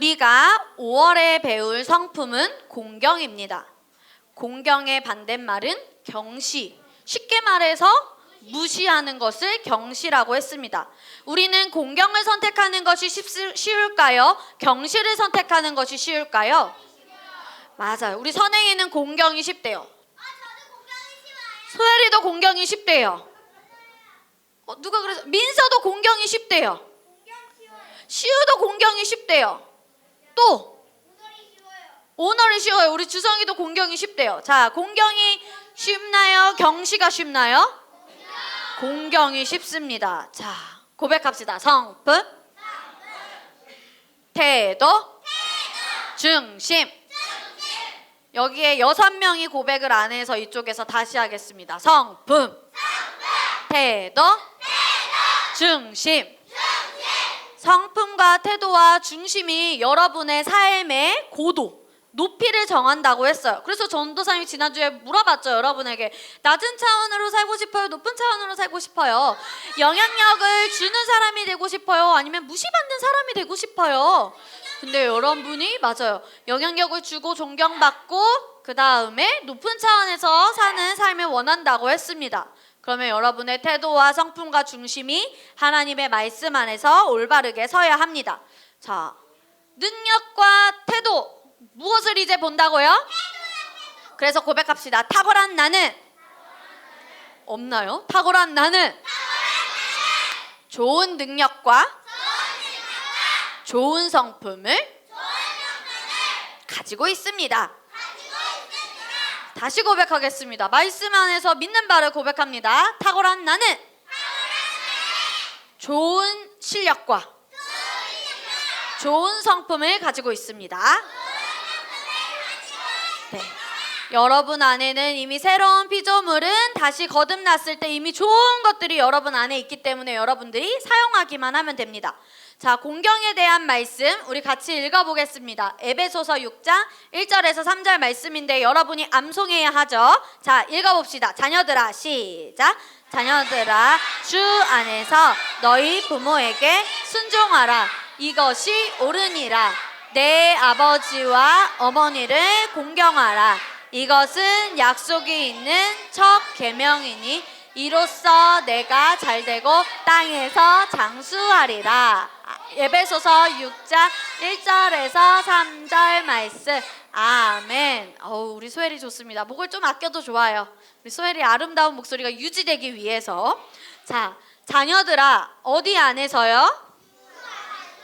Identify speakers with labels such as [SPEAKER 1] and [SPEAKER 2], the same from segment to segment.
[SPEAKER 1] 우리가 5월에 배울 성품은 공경입니다. 공경의 반대말은 경시. 쉽게 말해서 무시하는 것을 경시라고 했습니다. 우리는 공경을 선택하는 것이 쉬울까요? 경시를 선택하는 것이 쉬울까요? 맞아요. 우리 선행이는 공경이 쉽대요. 소혜리도 공경이 쉽대요. 누가 그래서 민서도 공경이 쉽대요. 시우도 공경이 쉽대요. 또 오너리 쉬워요. 우리 주성이도 공경이 쉽대요. 자, 공경이 쉽나요? 경시가 쉽나요? 공경이 쉽습니다. 자, 고백합시다. 성품, 태도, 중심. 여기에 6명이 고백을 안 해서 이쪽에서 다시 하겠습니다. 성품, 태도, 중심. 성품과 태도와 중심이 여러분의 삶의 고도, 높이를 정한다고 했어요. 그래서 전도사님이 지난주에 물어봤죠. 여러분에게 낮은 차원으로 살고 싶어요? 높은 차원으로 살고 싶어요? 영향력을 주는 사람이 되고 싶어요? 아니면 무시받는 사람이 되고 싶어요? 근데 여러분이 맞아요. 영향력을 주고 존경받고 그 다음에 높은 차원에서 사는 삶을 원한다고 했습니다. 그러면 여러분의 태도와 성품과 중심이 하나님의 말씀 안에서 올바르게 서야 합니다. 자, 능력과 태도, 무엇을 이제 본다고요? 그래서 고백합시다. 탁월한 나는 없나요? 탁월한 나는 좋은 능력과 좋은 성품을 가지고 있습니다. 다시 고백하겠습니다. 말씀 안에서 믿는 바를 고백합니다. 탁월한 나는 좋은 실력과 좋은 성품을 가지고 있습니다. 네. 여러분 안에는 이미 새로운 피조물은 다시 거듭났을 때 이미 좋은 것들이 여러분 안에 있기 때문에 여러분들이 사용하기만 하면 됩니다. 자, 공경에 대한 말씀 우리 같이 읽어보겠습니다. 에베소서 6장 1절에서 3절 말씀인데 여러분이 암송해야 하죠. 자, 읽어봅시다. 자녀들아, 시작. 자녀들아, 주 안에서 너희 부모에게 순종하라. 이것이 옳으니라. 내 아버지와 어머니를 공경하라. 이것은 약속이 있는 첫 계명이니 이로써 내가 잘되고 땅에서 장수하리라. 에베소서 6장 1절에서 3절 말씀. 아멘. 우리 소혜리 좋습니다. 목을 좀 아껴도 좋아요. 우리 소혜리 아름다운 목소리가 유지되기 위해서. 자, 자녀들아, 어디 안에서요?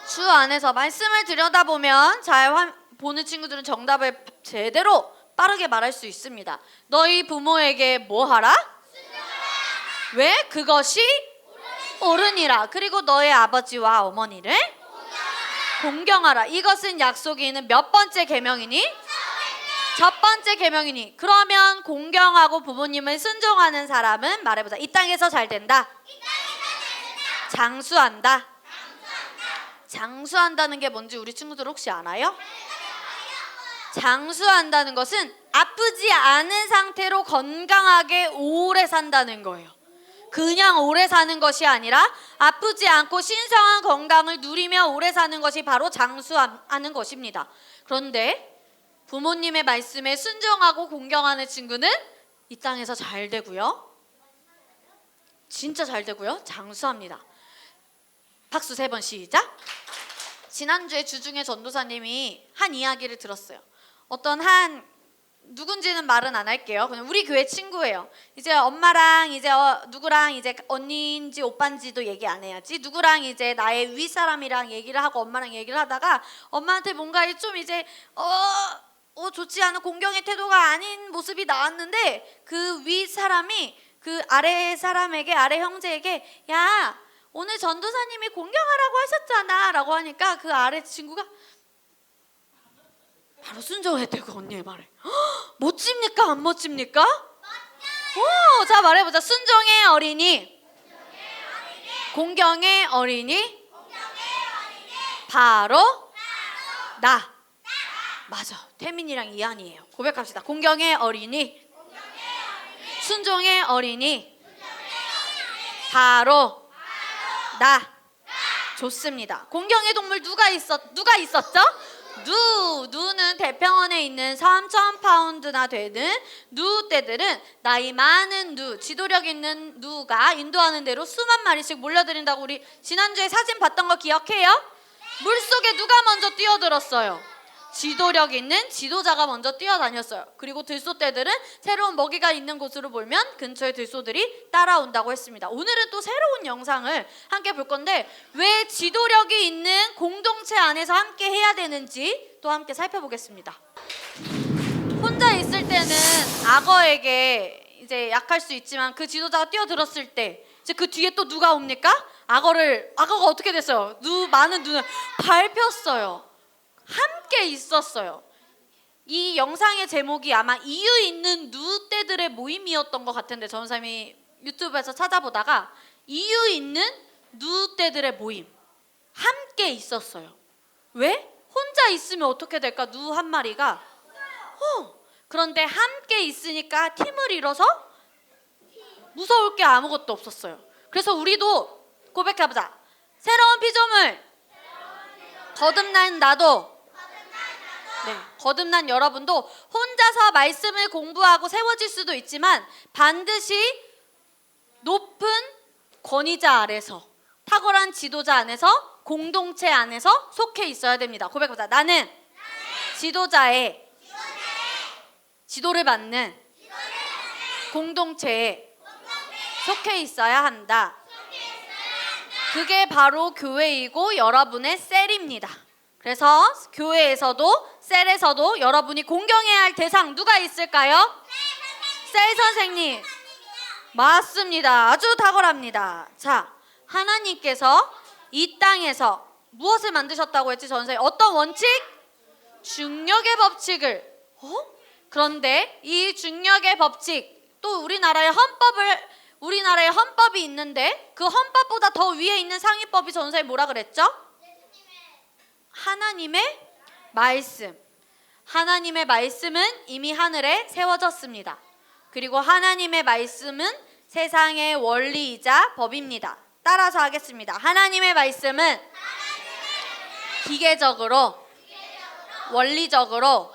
[SPEAKER 1] 주 안에서. 말씀을 들여다보면 잘 보는 친구들은 정답을 제대로 빠르게 말할 수 있습니다. 너희 부모에게 뭐 하라? 왜? 그것이 옳으니라. 그리고 너의 아버지와 어머니를 공경하라. 이것은 약속이 있는 몇 번째 계명이니? 첫 번째 계명이니. 그러면 공경하고 부모님을 순종하는 사람은 말해보자. 이 땅에서 잘 된다. 장수한다. 장수한다는 게 뭔지 우리 친구들 혹시 아나요? 장수한다는 것은 아프지 않은 상태로 건강하게 오래 산다는 거예요. 그냥 오래 사는 것이 아니라 아프지 않고 신성한 건강을 누리며 오래 사는 것이 바로 장수하는 것입니다. 그런데 부모님의 말씀에 순종하고 공경하는 친구는 이 땅에서 잘 되고요. 진짜 잘 되고요. 장수합니다. 박수 3번 시작. 지난주에 주중에 전도사님이 한 이야기를 들었어요. 어떤 한 누군지는 말은 안 할게요. 그냥 우리 교회 친구예요. 이제 엄마랑 이제 누구랑 이제 언니인지 오빠인지도 얘기 안 해야지. 누구랑 이제 나의 윗사람이랑 얘기를 하고 엄마랑 얘기를 하다가 엄마한테 뭔가 좀 이제 좋지 않은 공경의 태도가 아닌 모습이 나왔는데 그 윗사람이 그 아래 사람에게, 아래 형제에게 야, 오늘 전도사님이 공경하라고 하셨잖아 라고 하니까 그 아래 친구가 바로 순종했대요. 그 언니의 말에. 멋집니까? 안 멋집니까? 자, 말해보자. 순종의 어린이, 공경의 어린이, 바로 나. 맞아. 태민이랑 이한이에요. 고백합시다. 공경의 어린이, 순종의 어린이, 바로 나. 좋습니다. 공경의 동물 누가 있었죠? 누는 대평원에 있는 3,000파운드나 되는 누떼들은 나이 많은 지도력 있는 누가 인도하는 대로 수만 마리씩 몰려들인다고 우리 지난주에 사진 봤던 거 기억해요? 물속에 누가 먼저 뛰어들었어요? 지도력 있는 지도자가 먼저 뛰어다녔어요. 그리고 들소떼들은 새로운 먹이가 있는 곳으로 몰면 근처의 들소들이 따라온다고 했습니다. 오늘은 또 새로운 영상을 함께 볼 건데 왜 지도력이 있는 공동체 안에서 함께 해야 되는지 또 함께 살펴보겠습니다. 혼자 있을 때는 악어에게 이제 약할 수 있지만 그 지도자가 뛰어들었을 때 이제 그 뒤에 또 누가 옵니까? 악어가 어떻게 됐어요? 많은 눈을 밟혔어요. 함께 있었어요. 이 영상의 제목이 아마 이유 있는 누떼들의 모임이었던 것 같은데 전사님이 유튜브에서 찾아보다가 이유 있는 누떼들의 모임 함께 있었어요. 왜? 혼자 있으면 어떻게 될까? 누 한 마리가 그런데 함께 있으니까 팀을 이뤄서 무서울 게 아무것도 없었어요. 그래서 우리도 고백해보자. 새로운 피조물 거듭난 나도 거듭난 여러분도 혼자서 말씀을 공부하고 세워질 수도 있지만 반드시 높은 권위자 아래서 탁월한 지도자 안에서 공동체 안에서 속해 있어야 됩니다. 고백해보자. 나는 지도자의 지도를 받는 공동체에 속해 있어야 한다. 그게 바로 교회이고 여러분의 셀입니다. 그래서 교회에서도 셀에서도 여러분이 공경해야 할 대상 누가 있을까요? 셀 선생님. 맞습니다. 아주 탁월합니다. 자, 하나님께서 이 땅에서 무엇을 만드셨다고 했지 전사님? 어떤 원칙? 중력의 법칙을. 그런데 이 중력의 법칙 또 우리나라의 헌법이 있는데 그 헌법보다 더 위에 있는 상위법이 전사님 뭐라 그랬죠? 하나님의 말씀. 하나님의 말씀은 이미 하늘에 세워졌습니다. 그리고 하나님의 말씀은 세상의 원리이자 법입니다. 따라서 하겠습니다. 하나님의 말씀은 기계적으로, 원리적으로,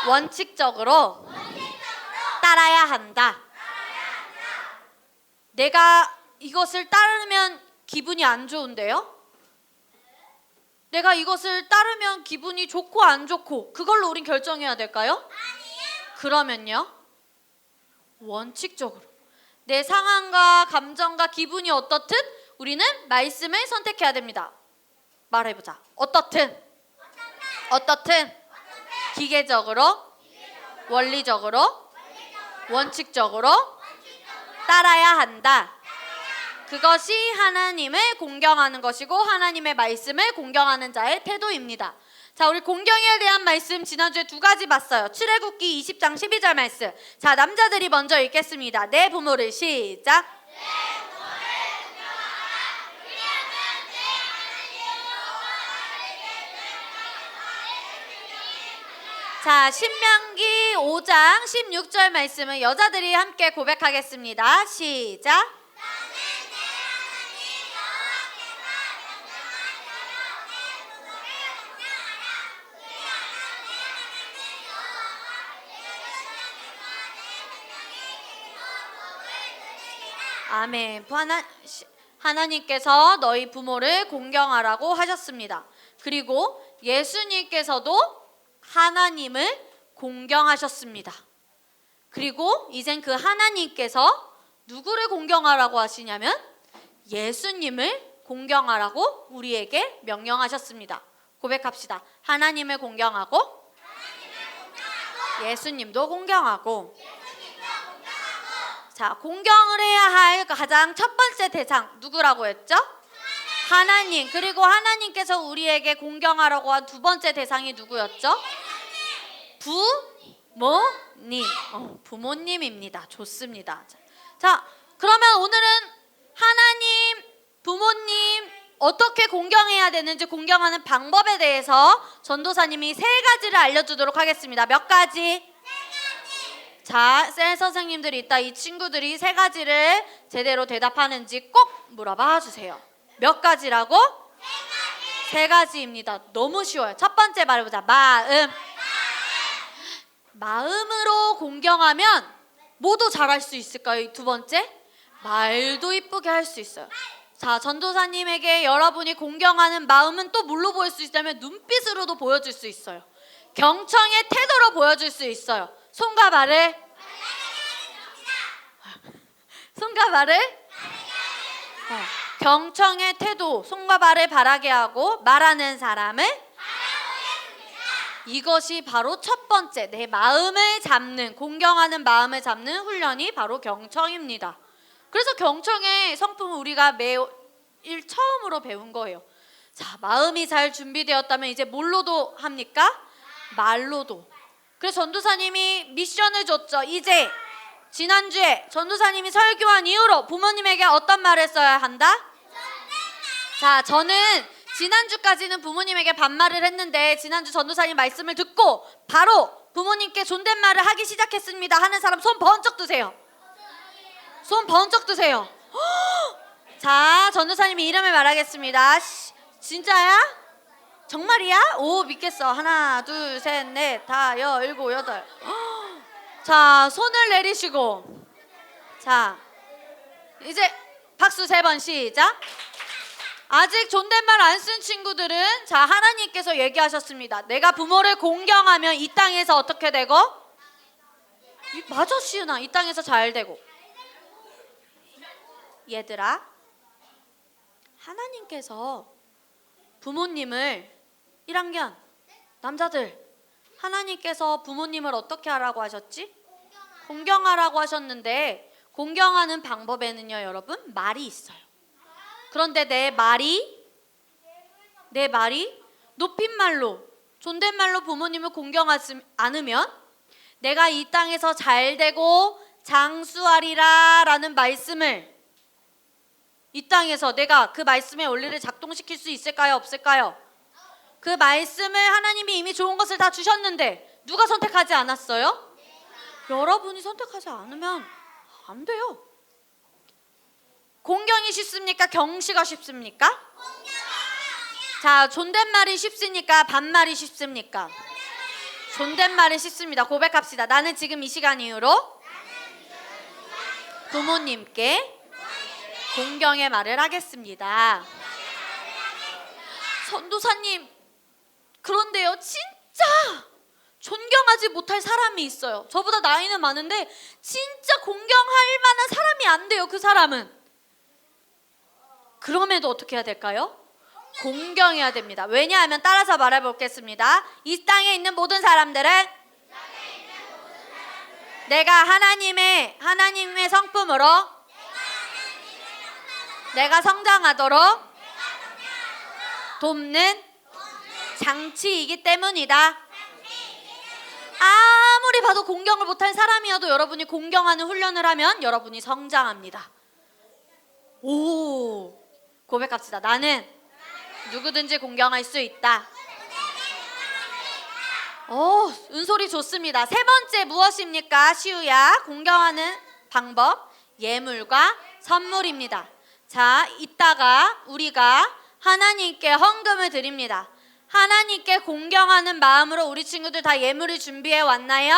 [SPEAKER 1] 원칙적으로 따라야 한다. 내가 이것을 따르면 기분이 안 좋은데요? 내가 이것을 따르면 기분이 좋고 안 좋고 그걸로 우린 결정해야 될까요? 아니요. 그러면요. 원칙적으로 내 상황과 감정과 기분이 어떻든 우리는 말씀을 선택해야 됩니다. 말해보자. 어떻든 기계적으로, 원리적으로, 원칙적으로 따라야 한다. 그것이 하나님을 공경하는 것이고 하나님의 말씀을 공경하는 자의 태도입니다. 자, 우리 공경에 대한 말씀 지난주에 2가지 봤어요. 출애굽기 20장 12절 말씀. 자, 남자들이 먼저 읽겠습니다. 내 부모를 시작. 자, 신명기 5장 16절 말씀은 여자들이 함께 고백하겠습니다. 시작. 아멘. 하나님께서 너희 부모를 공경하라고 하셨습니다. 그리고 예수님께서도 하나님을 공경하셨습니다. 그리고 이젠 그 하나님께서 누구를 공경하라고 하시냐면 예수님을 공경하라고 우리에게 명령하셨습니다. 고백합시다. 하나님을 공경하고 예수님도 공경하고. 자, 공경을 해야 할 가장 첫 번째 대상 누구라고 했죠? 하나님. 그리고 하나님께서 우리에게 공경하라고 한 두 번째 대상이 누구였죠? 부모님. 부모님입니다. 좋습니다. 자, 그러면 오늘은 하나님, 부모님 어떻게 공경해야 되는지 공경하는 방법에 대해서 전도사님이 3가지를 알려주도록 하겠습니다. 몇 가지? 자, 셀 선생님들이 있다. 이 친구들이 3가지를 제대로 대답하는지 꼭 물어봐 주세요. 몇 가지라고? 세 가지입니다. 너무 쉬워요. 첫 번째 말해보자. 마음. 마음으로 공경하면 뭐도 잘할 수 있을까요? 두 번째, 말도 이쁘게 할 수 있어요. 자, 전도사님에게 여러분이 공경하는 마음은 또 뭘로 보일 수 있다면 눈빛으로도 보여줄 수 있어요. 경청의 태도로 보여줄 수 있어요. 손과 발을 경청의 태도, 손과 발을 바라게 하고 말하는 사람을 이것이 바로 첫 번째, 내 마음을 잡는, 공경하는 마음을 잡는 훈련이 바로 경청입니다. 그래서 경청의 성품을 우리가 매일 처음으로 배운 거예요. 자, 마음이 잘 준비되었다면 이제 뭘로도 합니까? 말로도. 그래서 전도사님이 미션을 줬죠. 이제 지난주에 전도사님이 설교한 이후로 부모님에게 어떤 말을 써야 한다? 자, 저는 지난주까지는 부모님에게 반말을 했는데 지난주 전도사님 말씀을 듣고 바로 부모님께 존댓말을 하기 시작했습니다 하는 사람 손 번쩍 드세요. 손 번쩍 드세요. 자, 전도사님이 이름을 말하겠습니다. 진짜야? 정말이야? 오, 믿겠어. 하나, 둘, 셋, 넷, 다, 일곱, 여덟. 자, 손을 내리시고, 자, 이제 박수 3번 시작. 아직 존댓말 안 쓴 친구들은, 자, 하나님께서 얘기하셨습니다. 내가 부모를 공경하면 이 땅에서 어떻게 되고? 맞아, 시은아. 이 땅에서 잘 되고. 얘들아, 하나님께서 부모님을 1학년 남자들, 하나님께서 부모님을 어떻게 하라고 하셨지? 공경하라고 하셨는데, 공경하는 방법에는요, 여러분, 말이 있어요. 그런데 내 말이 높임말로, 존댓말로 부모님을 공경하지 않으면 내가 이 땅에서 잘 되고 장수하리라 라는 말씀을, 이 땅에서 내가 그 말씀의 원리를 작동시킬 수 있을까요? 없을까요? 그 말씀을 하나님이 이미 좋은 것을 다 주셨는데 누가 선택하지 않았어요? 여러분이 선택하지 않으면 안 돼요. 공경이 쉽습니까? 경시가 쉽습니까? 자, 존댓말이 쉽습니까? 반말이 쉽습니까? 존댓말이 쉽습니다. 고백합시다. 나는 지금 이 시간 이후로 부모님께 공경의 말을 하겠습니다. 전도사님, 그런데요, 진짜 존경하지 못할 사람이 있어요. 저보다 나이는 많은데 진짜 공경할 만한 사람이 안 돼요. 그 사람은. 그럼에도 어떻게 해야 될까요? 공경해야 됩니다. 왜냐하면 따라서 말해보겠습니다. 이 땅에 있는 모든 사람들은 내가 하나님의 성품으로 내가 성장하도록 돕는 장치이기 때문이다. 아무리 봐도 공경을 못한 사람이어도 여러분이 공경하는 훈련을 하면 여러분이 성장합니다. 오, 고백합시다. 나는 누구든지 공경할 수 있다. 은솔이 좋습니다. 세 번째 무엇입니까? 시우야, 공경하는 방법, 예물과 선물입니다. 자, 이따가 우리가 하나님께 헌금을 드립니다. 하나님께 공경하는 마음으로 우리 친구들 다 예물을 준비해 왔나요?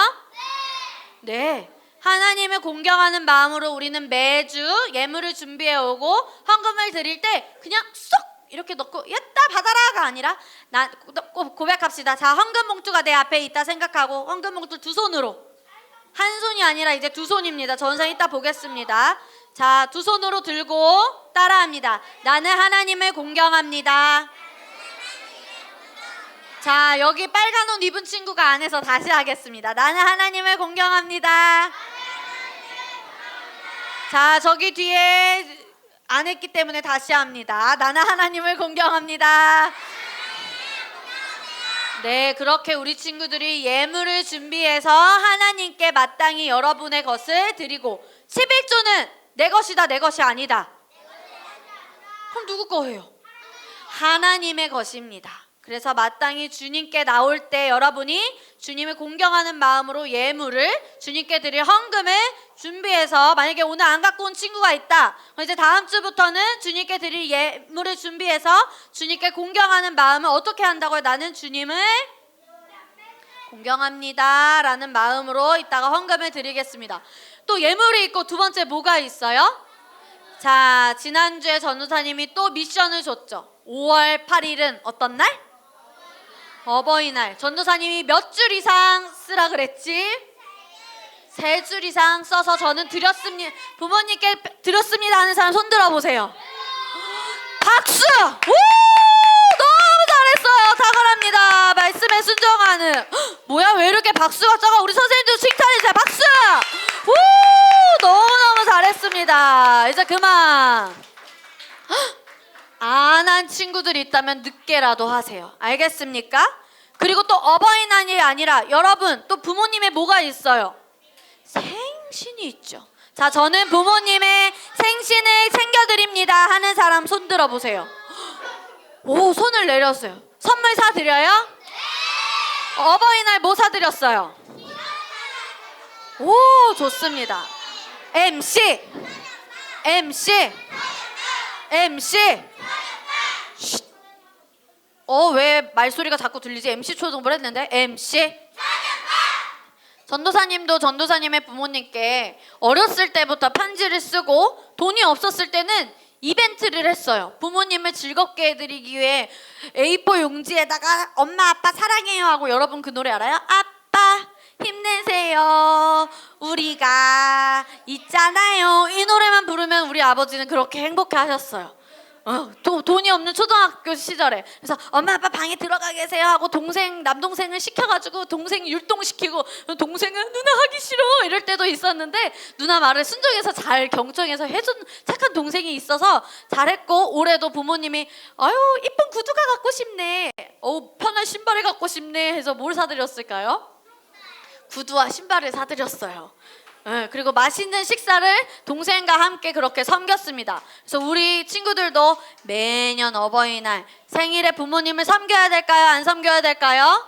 [SPEAKER 1] 네. 하나님을 공경하는 마음으로 우리는 매주 예물을 준비해 오고 헌금을 드릴 때 그냥 쏙 이렇게 넣고 얘따 받아라가 아니라 고백합시다. 자, 헌금 봉투가 내 앞에 있다 생각하고 헌금 봉투 두 손으로, 한 손이 아니라 이제 두 손입니다. 전선 이따 보겠습니다. 자, 두 손으로 들고 따라합니다. 나는 하나님을 공경합니다. 자, 여기 빨간 옷 입은 친구가 안에서 다시 하겠습니다. 나는 하나님을 공경합니다. 자, 저기 뒤에 안 했기 때문에 다시 합니다. 나는 하나님을 공경합니다. 네, 그렇게 우리 친구들이 예물을 준비해서 하나님께 마땅히 여러분의 것을 드리고, 11조는 내 것이다, 내 것이 아니다. 그럼 누구 거예요? 하나님의 것입니다. 그래서 마땅히 주님께 나올 때 여러분이 주님을 공경하는 마음으로 예물을 주님께 드릴 헌금을 준비해서, 만약에 오늘 안 갖고 온 친구가 있다, 그럼 이제 다음 주부터는 주님께 드릴 예물을 준비해서 주님께 공경하는 마음을 어떻게 한다고요? 나는 주님을 공경합니다 라는 마음으로 이따가 헌금을 드리겠습니다. 또 예물이 있고 두 번째 뭐가 있어요? 자, 지난주에 전도사님이 또 미션을 줬죠. 5월 8일은 어떤 날? 어버이날. 전도사님이 몇 줄 이상 쓰라 그랬지? 3줄 이상 써서 저는 드렸습니다. 부모님께 드렸습니다 하는 사람 손 들어보세요. 박수! 오! 너무 잘했어요. 탁월합니다. 말씀에 순종하는. 뭐야, 왜 이렇게 박수가 작아? 우리 선생님도 칭찬해주세요. 박수! 오! 너무너무 잘했습니다. 이제 그만. 안 한 친구들이 있다면 늦게라도 하세요. 알겠습니까? 그리고 또 어버이날이 아니라 여러분 또 부모님의 뭐가 있어요? 생신이 있죠. 자, 저는 부모님의 생신을 챙겨드립니다 하는 사람 손 들어보세요. 오, 손을 내렸어요. 선물 사드려요? 어버이날 뭐 사드렸어요? 오, 좋습니다. MC 왜 말소리가 자꾸 들리지? MC 초등부를 했는데 MC 전도사님도 전도사님의 부모님께 어렸을 때부터 편지를 쓰고 돈이 없었을 때는 이벤트를 했어요. 부모님을 즐겁게 해드리기 위해 A4 용지에다가 엄마 아빠 사랑해요 하고, 여러분 그 노래 알아요? 아빠 힘내세요 우리가 있잖아요. 이 노래만 부르면 우리 아버지는 그렇게 행복해 하셨어요. 돈이 없는 초등학교 시절에. 그래서 엄마 아빠 방에 들어가 계세요 하고 남동생을 시켜가지고 동생 율동시키고, 동생은 누나 하기 싫어 이럴 때도 있었는데 누나 말을 순종해서 잘 경청해서 해준 착한 동생이 있어서 잘했고, 올해도 부모님이 아유 이쁜 구두가 갖고 싶네, 편한 신발을 갖고 싶네 해서 뭘 사드렸을까요? 구두와 신발을 사드렸어요. 그리고 맛있는 식사를 동생과 함께 그렇게 섬겼습니다. 그래서 우리 친구들도 매년 어버이날 생일에 부모님을 섬겨야 될까요? 안 섬겨야 될까요?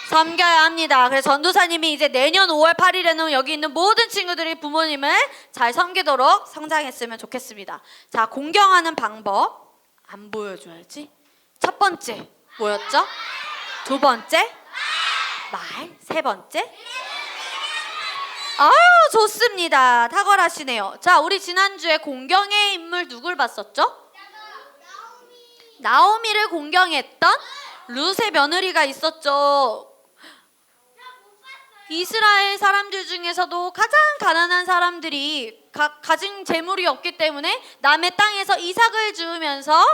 [SPEAKER 1] 섬겨야 합니다. 그래서 전도사님이 이제 내년 5월 8일에는 여기 있는 모든 친구들이 부모님을 잘 섬기도록 성장했으면 좋겠습니다. 자, 공경하는 방법 안 보여줘야지. 첫 번째 뭐였죠? 두 번째 말. 세 번째 아유, 좋습니다. 탁월하시네요. 자, 우리 지난주에 공경의 인물 누굴 봤었죠? 나오미를 공경했던 룻의 며느리가 있었죠. 이스라엘 사람들 중에서도 가장 가난한 사람들이 가진 재물이 없기 때문에 남의 땅에서 이삭을 주우면서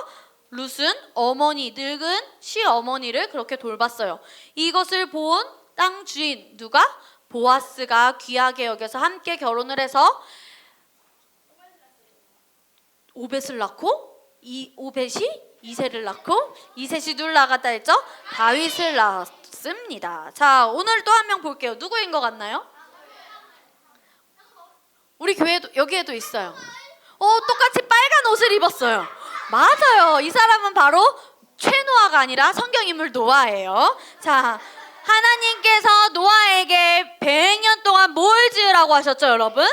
[SPEAKER 1] 룻은 늙은 시어머니를 그렇게 돌봤어요. 이것을 본 땅 주인 누가? 보아스가 귀하게 여겨서 함께 결혼을 해서 오벳을 낳고, 오벳이 이새를 낳고, 이셋이 둘 나갔다 했죠? 다윗을 낳았습니다. 자, 오늘 또 한 명 볼게요. 누구인 것 같나요? 우리 교회도 여기에도 있어요. 똑같이 빨간 옷을 입었어요. 맞아요. 이 사람은 바로 최노아가 아니라 성경인물 노아예요. 자, 하나님께서 노아에게 100년 동안 뭘 지으라고 하셨죠, 여러분?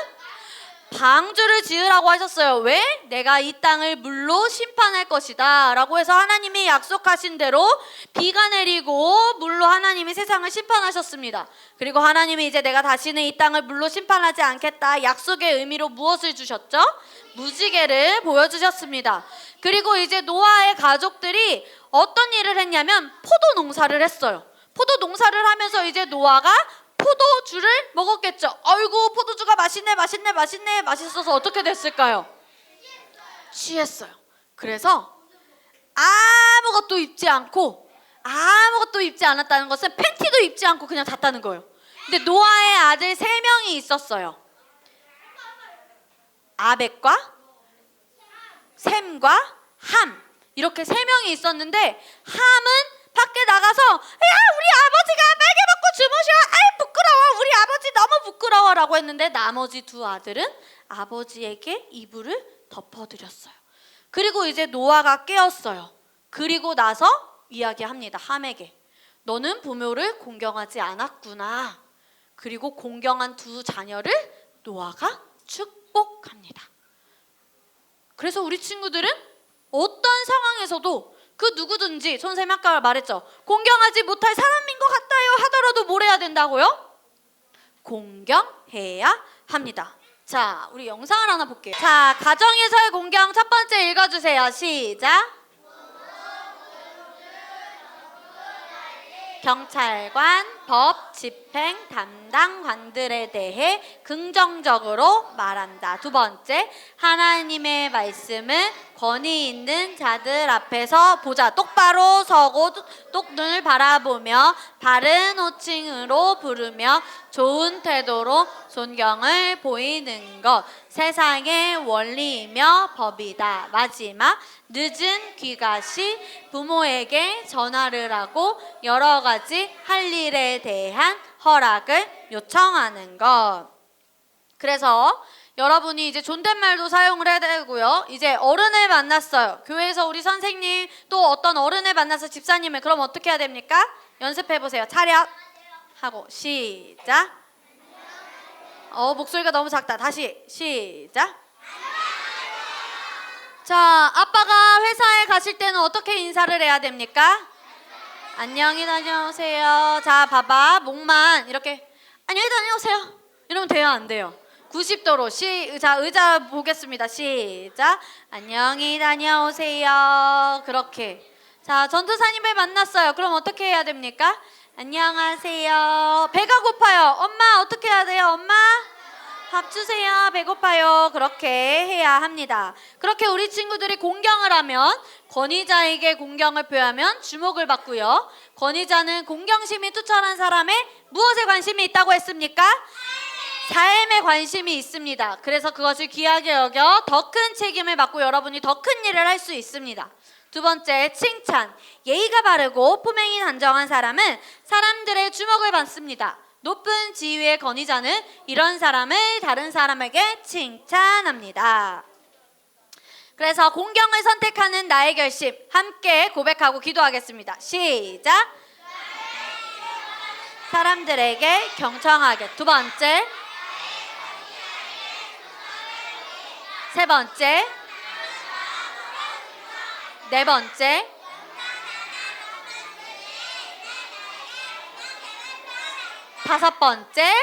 [SPEAKER 1] 방주를 지으라고 하셨어요. 왜? 내가 이 땅을 물로 심판할 것이다 라고 해서 하나님이 약속하신 대로 비가 내리고 물로 하나님이 세상을 심판하셨습니다. 그리고 하나님이 이제 내가 다시는 이 땅을 물로 심판하지 않겠다 약속의 의미로 무엇을 주셨죠? 무지개를 보여주셨습니다. 그리고 이제 노아의 가족들이 어떤 일을 했냐면 포도 농사를 했어요. 포도 농사를 하면서 이제 노아가 포도주를 먹었겠죠. 아이고, 포도주가 맛있어서 어떻게 됐을까요? 취했어요. 그래서 아무것도 입지 않았다는 것은 팬티도 입지 않고 그냥 잤다는 거예요. 근데 노아의 아들 3명이 있었어요. 아벡과 셈과 함, 이렇게 3명이 있었는데 함은 밖에 나가서 야, 우리 아버지가 빨개 벗고 주무셔. 아이 부끄러워. 우리 아버지 너무 부끄러워라고 했는데 나머지 2 아들은 아버지에게 이불을 덮어드렸어요. 그리고 이제 노아가 깨었어요. 그리고 나서 이야기합니다. 함에게. 너는 부모를 공경하지 않았구나. 그리고 공경한 두 자녀를 노아가 축복합니다. 그래서 우리 친구들은 어떤 상황에서도 그 누구든지 선생님 아까 말했죠. 공경하지 못할 사람인 것 같아요 하더라도 뭘 해야 된다고요? 공경해야 합니다. 자, 우리 영상을 하나 볼게요. 자, 가정에서의 공경 첫 번째 읽어주세요. 시작. 경찰관, 법, 집행, 담당관들에 대해 긍정적으로 말한다. 두 번째, 하나님의 말씀을 권위 있는 자들 앞에서 보자. 똑바로 서고 똑눈을 바라보며 바른 호칭으로 부르며 좋은 태도로 존경을 보이는 것. 세상의 원리이며 법이다. 마지막, 늦은 귀가 시 부모에게 전화를 하고 여러 가지 할 일에 대한 허락을 요청하는 것. 그래서 여러분이 이제 존댓말도 사용을 해야 되고요. 이제 어른을 만났어요. 교회에서 우리 선생님 또 어떤 어른을 만나서 집사님을 그럼 어떻게 해야 됩니까? 연습해 보세요. 차렷 하고 시작. 목소리가 너무 작다. 다시 시작. 자, 아빠가 회사에 가실 때는 어떻게 인사를 해야 됩니까? 안녕히 다녀오세요. 자, 봐봐. 목만 이렇게 안녕히 다녀오세요. 이러면 돼요, 안 돼요? 90도로 의자 보겠습니다. 시작. 안녕히 다녀오세요. 그렇게. 자, 전도사님을 만났어요. 그럼 어떻게 해야 됩니까? 안녕하세요. 배가 고파요. 엄마 어떻게 해야 돼요? 엄마 밥 주세요. 배고파요. 그렇게 해야 합니다. 그렇게 우리 친구들이 공경을 하면 권위자에게 공경을 표하면 주목을 받고요. 권위자는 공경심이 투철한 사람의 무엇에 관심이 있다고 했습니까? 삶에 관심이 있습니다. 그래서 그것을 귀하게 여겨 더 큰 책임을 받고 여러분이 더 큰 일을 할 수 있습니다. 두 번째, 칭찬. 예의가 바르고 품행이 단정한 사람은 사람들의 주목을 받습니다. 높은 지위의 권위자는 이런 사람을 다른 사람에게 칭찬합니다. 그래서 공경을 선택하는 나의 결심 함께 고백하고 기도하겠습니다. 시작. 사람들에게 경청하게. 두 번째, 세 번째, 네 번째, 다섯 번째,